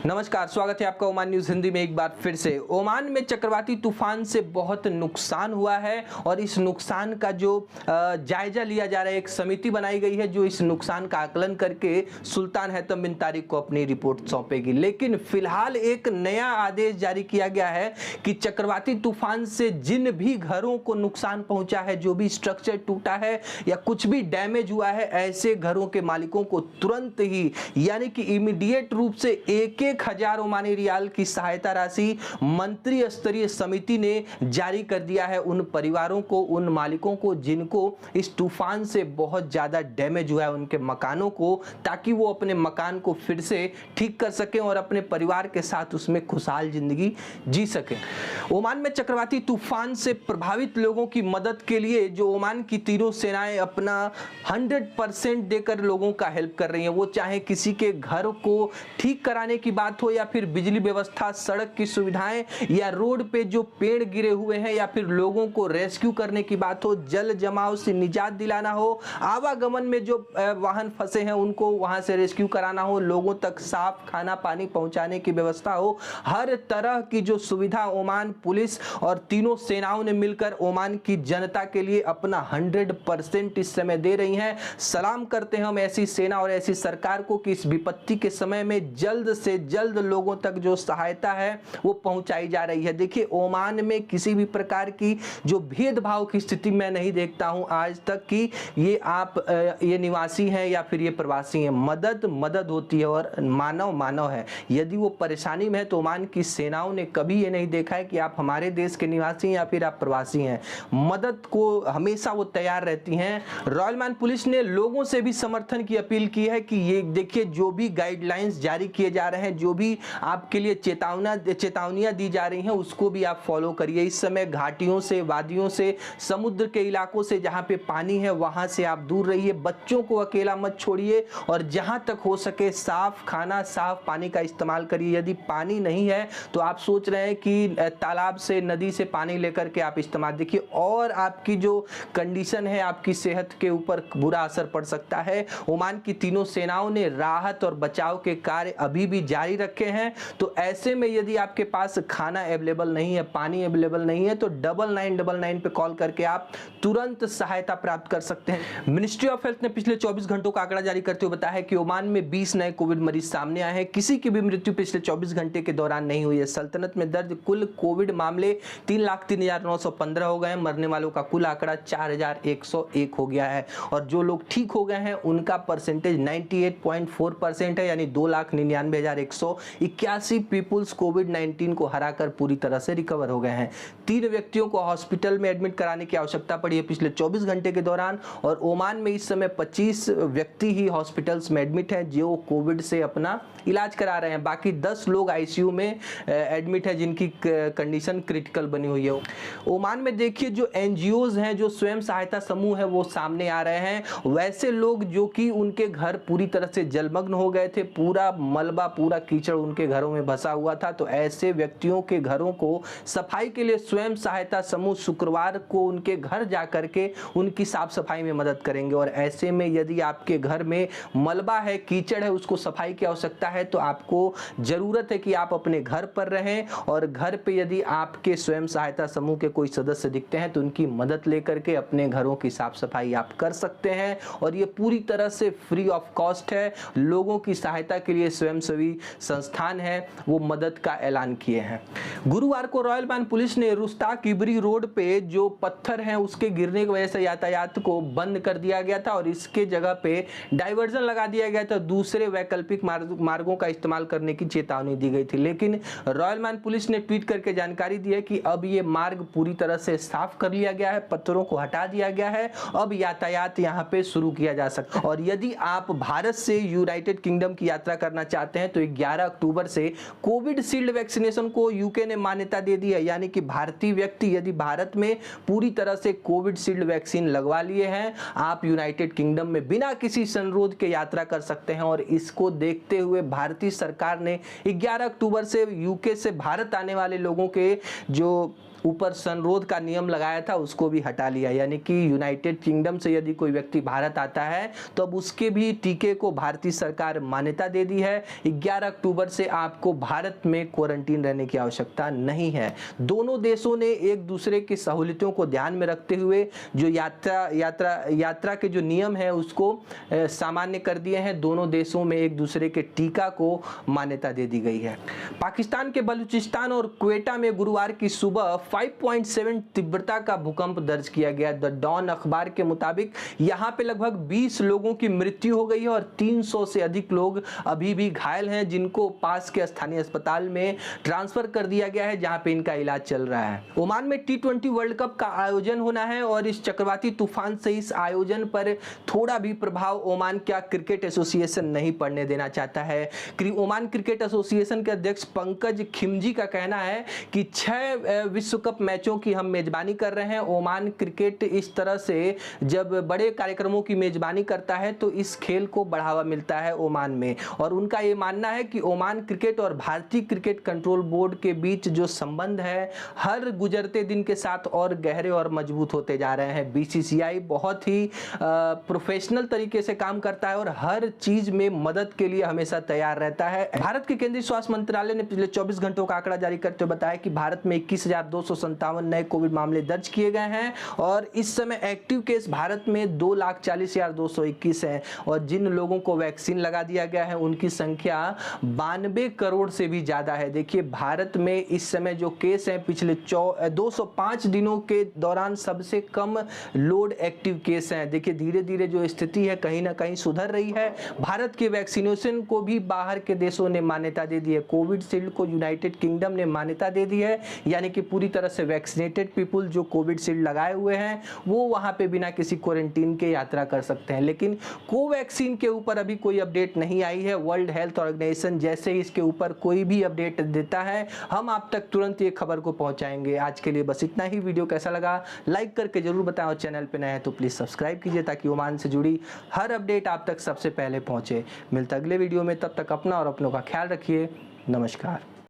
नमस्कार, स्वागत है आपका ओमान न्यूज़ हिंदी में एक बार फिर से। ओमान में चक्रवाती तूफान से बहुत नुकसान हुआ है और इस नुकसान का जो जायजा लिया जा रहा है, एक समिति बनाई गई है जो इस नुकसान का आकलन करके सुल्तान हैतम बिन तारिक को अपनी रिपोर्ट सौंपेगी। लेकिन फिलहाल एक नया आदेश जारी किया गया है कि चक्रवाती तूफान से जिन भी घरों को नुकसान पहुंचा है, जो भी स्ट्रक्चर टूटा है या कुछ भी डैमेज हुआ है, ऐसे घरों के मालिकों को तुरंत ही यानी कि इमीडिएट रूप से 1,000 ओमानी रियाल की सहायता राशि मंत्री स्तरीय समिति ने जारी कर दिया है उन परिवारों को, उन मालिकों को जिनको इस तूफान से बहुत ज्यादा डैमेज हुआ है उनके मकानों को, ताकि वो अपने मकान को फिर से ठीक कर सकें और अपने परिवार के साथ उसमें खुशहाल जिंदगी जी सकें। ओमान में चक्रवाती तूफान से प्रभावित लोगों की मदद के लिए जो ओमान की तीनों सेनाएं अपना 100% देकर लोगों का हेल्प कर रही हैं, वो चाहे किसी के घर को ठीक कराने की बात हो या फिर बिजली व्यवस्था, सड़क की सुविधाएं या रोड पे जो पेड़ गिरे हुए हैं या फिर लोगों को रेस्क्यू करने की बात हो, जल जमाव से निजात दिलाना हो, आवागमन में जो वाहन फंसे हैं उनको वहां से रेस्क्यू कराना हो, लोगों तक साफ खाना पानी पहुंचाने की व्यवस्था हो, हर तरह की जो सुविधा ओमान पुलिस और तीनों सेनाओं ने मिलकर ओमान की जनता के लिए अपना 100% इस समय दे रही हैं। सलाम करते हैं हम ऐसी सेना और ऐसी सरकार को कि इस विपत्ति के समय में जल्द से जल्द लोगों तक जो सहायता है वो पहुंचाई जा रही है। देखिए, ओमान में किसी भी प्रकार की जो भेदभाव की स्थिति मैं नहीं देखता हूं आज तक कि ये आप ये निवासी हैं या फिर ये प्रवासी हैं। मदद होती है और मानव मानव है। यदि वो परेशानी में है तो ओमान की सेनाओं ने कभी ये नहीं देखा है कि आप हमारे देश के निवासी हैं या फिर आप प्रवासी हैं। मदद को हमेशा वो तैयार रहती हैं। रॉयल ओमान पुलिस ने लोगों से भी समर्थन की अपील की है कि ये देखिए, जो भी गाइडलाइंस जारी किए जा रहे हैं, जो भी आपके लिए चेतावनियां दी जा रही हैं, उसको भी आप फॉलो करिए। इस समय घाटियों से, वादियों से, समुद्र के इलाकों से जहां पे पानी है वहां से आप दूर रहिए। बच्चों को अकेला मत छोड़िए और जहां तक हो सके साफ खाना, साफ पानी का इस्तेमाल करिए। यदि पानी नहीं है तो आप सोच रहे हैं कि तालाब से, नदी से पानी लेकर के आप इस्तेमाल, देखिए और आपकी जो कंडीशन है, आपकी सेहत के ऊपर बुरा असर पड़ सकता है। ओमान की तीनों सेनाओं ने राहत और बचाव के कार्य अभी भी जारी रखे हैं। तो ऐसे में यदि आपके पास खाना अवेलेबल नहीं है, पानी अवेलेबल नहीं है, तो 9999 पे कॉल करके आप तुरंत सहायता प्राप्त कर सकते हैं। मिनिस्ट्री ऑफ हेल्थ ने पिछले 24 घंटों का आंकड़ा जारी करते हुए बताया है कि ओमान में 20 नए कोविड मरीज सामने आए हैं। किसी की भी मृत्यु पिछले 24 घंटे के दौरान नहीं हुई है। सल्तनत में दर्ज कुल कोविड मामले 3,03,915 हो गए हैं। मरने वालों का कुल आंकड़ा 4,101 हो गया है और जो लोग ठीक हो गए हैं उनका परसेंटेज 98.4% है, यानी 2,99,181 पीपुल्स कोविड-19 को हराकर पूरी तरह से रिकवर हो गए हैं। 3 व्यक्तियों को हॉस्पिटल में एडमिट कराने की आवश्यकता पड़ी है पिछले 24 घंटे के दौरान और ओमान में इस समय 25 व्यक्ति ही हॉस्पिटल्स में एडमिट हैं जो कोविड से अपना इलाज करा रहे हैं। बाकी 10 लोग आईसीयू में एडमिट है जिनकी कंडीशन क्रिटिकल बनी हुई है। ओमान में देखिए, जो एनजीओज हैं, जो स्वयं सहायता समूह है, वो सामने आ रहे हैं। वैसे लोग जो कि उनके घर पूरी तरह से जलमग्न हो गए थे, पूरा मलबा, पूरा कीचड़ उनके घरों में बसा हुआ था, तो ऐसे व्यक्तियों के घरों को सफाई के लिए स्वयं सहायता समूह शुक्रवार को उनके घर जाकर के उनकी साफ सफाई में मदद करेंगे। और ऐसे में यदि आपके घर में मलबा है, कीचड़ है, उसको सफाई की आवश्यकता है, तो आपको जरूरत है कि आप अपने घर पर रहें और घर पे यदि आपके स्वयं सहायता समूह के कोई सदस्य दिखते हैं तो उनकी मदद लेकर के अपने घरों की साफ सफाई आप कर सकते हैं। और ये पूरी तरह से फ्री ऑफ कॉस्ट है। लोगों की सहायता के लिए स्वयंसेवी संस्थान है वो मदद का ऐलान किए हैं। गुरुवार को रॉयल ओमान पुलिस ने रुस्ताक इबरी रोड पे जो पत्थर हैं उसके गिरने की वजह से यातायात को बंद कर दिया गया था और इसके जगह पे डाइवर्जन लगा दिया गया था। दूसरे वैकल्पिक मार्गों का इस्तेमाल करने की चेतावनी दी गई थी, लेकिन रॉयल ओमान पुलिस ने ट्वीट करके जानकारी दी है कि अब ये मार्ग पूरी तरह से साफ कर लिया गया है, पत्थरों को हटा दिया गया है, अब यातायात यहाँ पे शुरू किया जा सकता है। और यदि आप भारत से यूनाइटेड किंगडम की यात्रा करना चाहते हैं तो 11 अक्टूबर से कोविड शील्ड वैक्सीनेशन को यूके ने मान्यता दे दी है, यानी कि भारतीय व्यक्ति यदि भारत में पूरी तरह से कोविड शील्ड वैक्सीन लगवा लिए हैं, आप यूनाइटेड किंगडम में बिना किसी संरोध के यात्रा कर सकते हैं। और इसको देखते हुए भारतीय सरकार ने 11 अक्टूबर से यूके से भारत आने वाले लोगों के जो ऊपर संरोध का नियम लगाया था उसको भी हटा लिया, यानी कि यूनाइटेड किंगडम से यदि कोई व्यक्ति भारत आता है तो अब उसके भी टीके को भारतीय सरकार मान्यता दे दी है। 11 अक्टूबर से आपको भारत में क्वारंटीन रहने की आवश्यकता नहीं है। दोनों देशों ने एक दूसरे की सहूलियतों को ध्यान में रखते हुए जो यात्रा के जो नियम है उसको सामान्य कर दिए हैं। दोनों देशों में एक दूसरे के टीका को मान्यता दे दी गई है। पाकिस्तान के बलूचिस्तान और क्वेटा में गुरुवार की सुबह 5.7 तीव्रता का भूकंप दर्ज किया गया। द डॉन अखबार के मुताबिक यहां पे लगभग 20 लोगों की मृत्यु हो गई है और 300 से अधिक लोग अभी भी घायल हैं, जिनको पास के स्थानीय अस्पताल में ट्रांसफर कर दिया गया है, जहां पे इनका इलाज चल रहा है। ओमान में T20 वर्ल्ड कप का आयोजन होना है और इस चक्रवाती तूफान से इस आयोजन पर थोड़ा भी प्रभाव ओमान का क्रिकेट एसोसिएशन नहीं पड़ने देना चाहता है। ओमान क्रिकेट एसोसिएशन के अध्यक्ष पंकज खिमजी का कहना है कि 6 विश्व कप मैचों की हम मेजबानी कर रहे हैं। ओमान क्रिकेट इस तरह से जब बड़े कार्यक्रमों की मेजबानी करता है तो इस खेल को बढ़ावा मिलता है ओमान में, और उनका ये मानना है कि ओमान क्रिकेट और भारतीय क्रिकेट कंट्रोल बोर्ड के बीच जो संबंध है हर गुजरते दिन के साथ और गहरे और मजबूत होते जा रहे हैं। बीसीसीआई बहुत ही प्रोफेशनल तरीके से काम करता है और हर चीज में मदद के लिए हमेशा तैयार रहता है। भारत के केंद्रीय स्वास्थ्य मंत्रालय ने पिछले 24 घंटों का आंकड़ा जारी करते हुए बताया कि भारत में 21,257 नए कोविड मामले दर्ज किए गए हैं और इस समय एक्टिव केस भारत में 2,40,221 है और जिन लोगों को वैक्सीन लगा दिया गया है उनकी संख्या 92 करोड़ से भी ज्यादा है। देखिए भारत में इस समय जो केस हैं पिछले 205 दिनों के दौरान सबसे कम लोड एक्टिव केस हैं। देखिए धीरे धीरे जो स्थिति है कहीं ना कहीं सुधर रही है। भारत के वैक्सीनेशन को भी बाहर के देशों ने मान्यता दे दी है। कोविड शील्ड को यूनाइटेड किंगडम ने मान्यता दे दी है, यानी कि पूरी तरह से वैक्सीनेटेड पीपुल जो कोविड शील्ड लगाए हुए हैं वो वहां पे बिना किसी क्वारंटीन के यात्रा कर सकते हैं। लेकिन कोवैक्सीन के ऊपर अभी कोई अपडेट नहीं आई है। वर्ल्ड हेल्थ ऑर्गेनाइजेशन जैसे ही इसके ऊपर कोई भी अपडेट देता है हम आप तक तुरंत ये खबर को पहुंचाएंगे। आज के लिए बस इतना ही। वीडियो कैसा लगा लाइक करके जरूर बताएं और चैनल पे नए हैं तो प्लीज सब्सक्राइब कीजिए ताकि ओमान से जुड़ी हर अपडेट आप तक सबसे पहले पहुंचे। मिलता अगले वीडियो में, तब तक अपना और अपनों का ख्याल रखिए। नमस्कार।